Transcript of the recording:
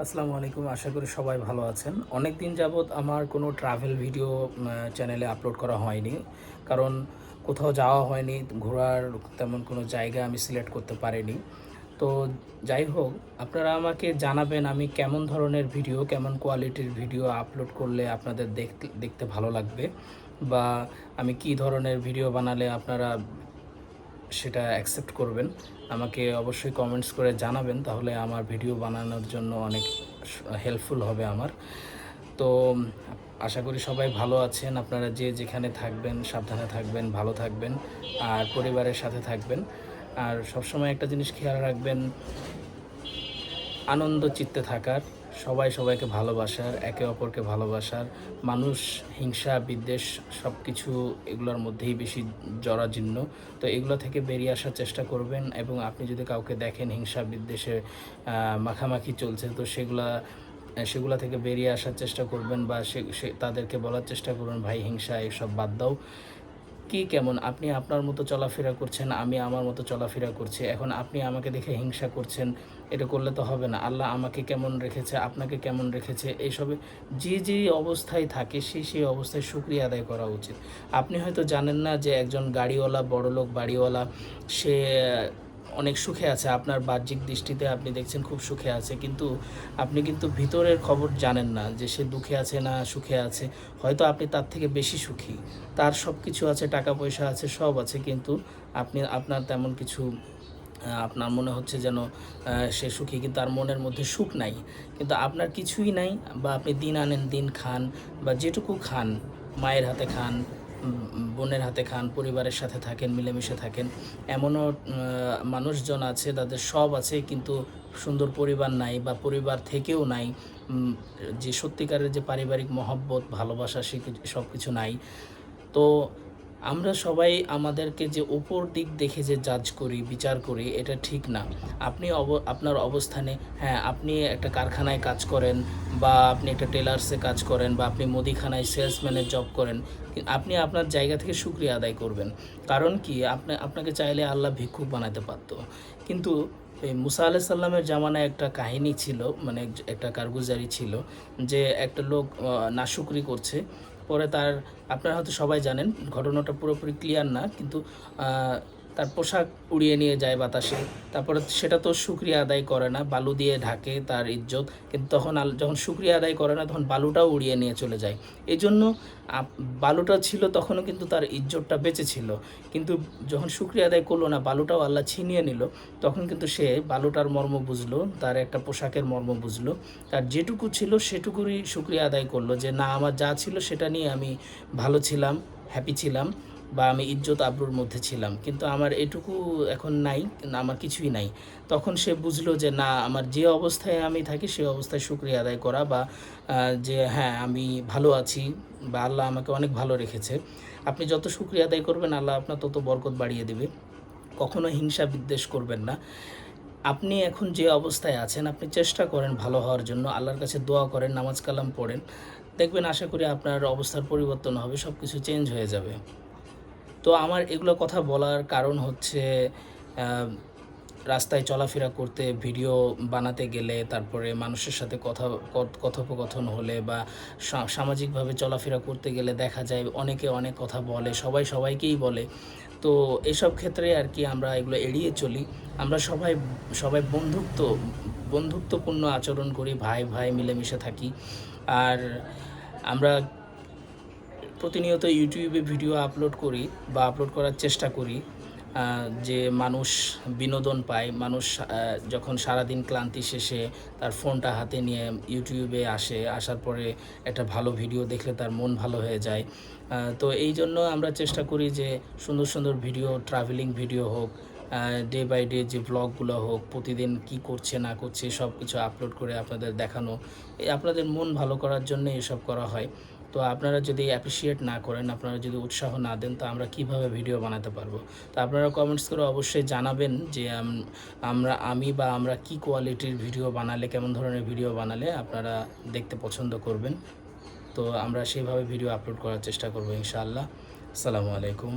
আসসালামু আলাইকুম। আশা করি সবাই ভালো আছেন। অনেক দিন যাবৎ আমার কোনো ট্রাভেল ভিডিও চ্যানেলে আপলোড করা হয়নি। কারণ কোথাও যাওয়া হয়নি, ঘোরার তেমন কোনো জায়গা আমি সিলেক্ট করতে পারিনি। তো যাই হোক, আপনারা আমাকে জানাবেন আমি কেমন ধরনের ভিডিও, কেমন কোয়ালিটির ভিডিও আপলোড করলে আপনাদের দেখতে দেখতে ভালো লাগবে, বা আমি কি ধরনের ভিডিও বানালে আপনারা সেটা অ্যাকসেপ্ট করবেন। আমাকে অবশ্যই কমেন্টস করে জানাবেন, তাহলে আমার ভিডিও বানানোর জন্য অনেক হেল্পফুল হবে আমার। তো আশা করি সবাই ভালো আছেন। আপনারা যে যেখানে থাকবেন সাবধানে থাকবেন, ভালো থাকবেন, আর পরিবারের সাথে থাকবেন। আর সবসময় একটা জিনিস খেয়াল রাখবেন, আনন্দ চিত্তে থাকার, সবাই সবাইকে ভালোবাসার, একে অপরকে ভালোবাসার। মানুষ হিংসা বিদ্বেষ সব কিছু এগুলোর মধ্যেই বেশি জরাজীর্ণ। তো এগুলো থেকে বেরিয়ে আসার চেষ্টা করবেন, এবং আপনি যদি কাউকে দেখেন হিংসা বিদ্বেষে মাখামাখি চলছে, তো সেগুলা থেকে বেরিয়ে আসার চেষ্টা করবেন, বা তাদেরকে বলার চেষ্টা করবেন, ভাই হিংসা এসব বাদ দাও। কি কেমন আপনি আপনার মতো চলাফেরা করছেন, আমি আমার মতো চলাফেরা করছি। এখন আপনি আমাকে দেখে হিংসা করছেন, এটা করলে তো হবে না। আল্লাহ আমাকে কেমন রেখেছে, আপনাকে কেমন রেখেছে, এইসবে যে অবস্থায় থাকে সেই অবস্থায় শুকরিয়া আদায় করা উচিত। আপনি হয়তো জানেন না যে একজন গাড়িওয়ালা, বড়লোক বাড়িওয়ালা, সে অনেক সুখে আছে। আপনার বাহ্যিক দৃষ্টিতে আপনি দেখছেন খুব সুখে আছে, কিন্তু আপনি কিন্তু ভিতরের খবর জানেন না যে সে দুঃখে আছে না সুখে আছে। হয়তো আপনি তার থেকে বেশি সুখী, তার সব কিছু আছে, টাকা পয়সা আছে, সব আছে, কিন্তু আপনার তেমন কিছু, আপনার মনে হচ্ছে যেন সে সুখী, কিন্তু তার মনের মধ্যে সুখ নাই। কিন্তু আপনার কিছুই নাই, বা আপনি দিন আনেন দিন খান, বা যেটুকু খান মায়ের হাতে খান, বোনের হাতে খান, পরিবারের সাথে থাকেন, মিলেমিশে থাকেন। এমনও মানুষজন আছে তাদের সব আছে, কিন্তু সুন্দর পরিবার নাই, বা পরিবার থেকেও নাই। যে সত্যিকারের যে পারিবারিক মহব্বত, ভালোবাসা, সব কিছু নাই। তো আমরা সবাই আমাদেরকে যে উপর দিক দেখে যে জাজ করি, বিচার করি, এটা ঠিক না। আপনি আপনার অবস্থানে, হ্যাঁ, আপনি একটা কারখানায় কাজ করেন, বা আপনি একটা টেলার্সে কাজ করেন, বা আপনি মুদিখানায় সেলসম্যানের জব করেন, আপনি আপনার জায়গা থেকে শুকরিয়া আদায় করবেন। কারণ কি, আপনাকে চাইলে আল্লাহ ভিক্ষুক বানাতে পারত। কিন্তু এই মুসা আলাইহিস সালামের জামানায় একটা কাহিনী ছিল, মানে একটা কারগুজারি ছিল, যে একটা লোক নাশুকরি করছে। পরে আপনারা হয়তো সবাই জানেন, ঘটনাটা পুরোপুরি ক্লিয়ার না, কিন্তু তার পোশাক উড়িয়ে নিয়ে যায় বাতাসে। তারপরে সেটা তো শুকরিয়া আদায় করে না, বালু দিয়ে ঢাকে তার ইজ্জত। কিন্তু যখন শুকরিয়া আদায় করে না, তখন বালুটাও উড়িয়ে নিয়ে চলে যায়। এই জন্য বালুটা ছিল তখনও, কিন্তু তার ইজ্জতটা বেঁচে ছিল। কিন্তু যখন শুকরিয়া আদায় করলো না, বালুটাও আল্লাহ ছিনিয়ে নিল, তখন কিন্তু সে বালুটার মর্ম বুঝলো, তার একটা পোশাকের মর্ম বুঝলো। তার যেটুকু ছিল সেটুকুরই শুকরিয়া আদায় করলো, যে না, আমার যা ছিল সেটা নিয়ে আমি ভালো ছিলাম, হ্যাপি ছিলাম, বা আমি ইজ্জত আবরুর মধ্যে ছিলাম। কিন্তু আমার এটুকু এখন নাই, আমার কিছুই নাই। তখন সে বুঝলো যে না, আমার যে অবস্থায় আমি থাকি সেই অবস্থায় শুকরিয়া আদায় করা, বা যে হ্যাঁ, আমি ভালো আছি, বা আল্লাহ আমাকে অনেক ভালো রেখেছে। আপনি যত শুকরিয়া আদায় করবেন, আল্লাহ আপনার তত বরকত বাড়িয়ে দেবে। কখনো হিংসা বিদ্বেষ করবেন না। আপনি এখন যে অবস্থায় আছেন, আপনি চেষ্টা করেন ভালো হওয়ার জন্য, আল্লাহর কাছে দোয়া করেন, নামাজ কালাম পড়েন। দেখবেন আশা করি আপনার অবস্থার পরিবর্তন হবে, সব কিছু চেঞ্জ হয়ে যাবে। তো আমার এগুলো কথা বলার কারণ হচ্ছে, রাস্তায় চলাফেরা করতে, ভিডিও বানাতে গেলে, তারপরে মানুষের সাথে কথোপকথন হলে, বা সামাজিকভাবে চলাফেরা করতে গেলে দেখা যায় অনেকে অনেক কথা বলে, সবাই সবাইকেই বলে। তো এসব ক্ষেত্রে আর কি আমরা এগুলো এড়িয়ে চলি। আমরা সবাই সবাই বন্ধুত্বপূর্ণ আচরণ করি, ভাই ভাই মিলেমিশে থাকি। আর আমরা প্রতিনিয়ত ইউটিউবে ভিডিও আপলোড করি, বা আপলোড করার চেষ্টা করি, যে মানুষ বিনোদন পায়। মানুষ যখন সারাদিন ক্লান্তি শেষে তার ফোনটা হাতে নিয়ে ইউটিউবে আসার পরে একটা ভালো ভিডিও দেখলে তার মন ভালো হয়ে যায়। তো এই জন্য আমরা চেষ্টা করি যে সুন্দর সুন্দর ভিডিও, ট্রাভেলিং ভিডিও হোক, ডে বাই ডে যে ব্লগগুলো হোক, প্রতিদিন কি করছে না করছে সব কিছু আপলোড করে আপনাদের দেখানো। আপনাদের মন ভালো করার জন্য এসব করা হয়। তো আপনারা যদি অ্যাপ্রিসিয়েট না করেন, আপনারা যদি উৎসাহ না দেন, তো আমরা কিভাবে ভিডিও বানাতে পারবো? তো আপনারা কমেন্টস করে অবশ্যই জানাবেন যে আমরা কি কোয়ালিটির ভিডিও বানালে, কেমন ধরনের ভিডিও বানালে আপনারা দেখতে পছন্দ করবেন। তো আমরা সেইভাবে ভিডিও আপলোড করার চেষ্টা করবো ইনশাআল্লাহ। আসসালামু আলাইকুম।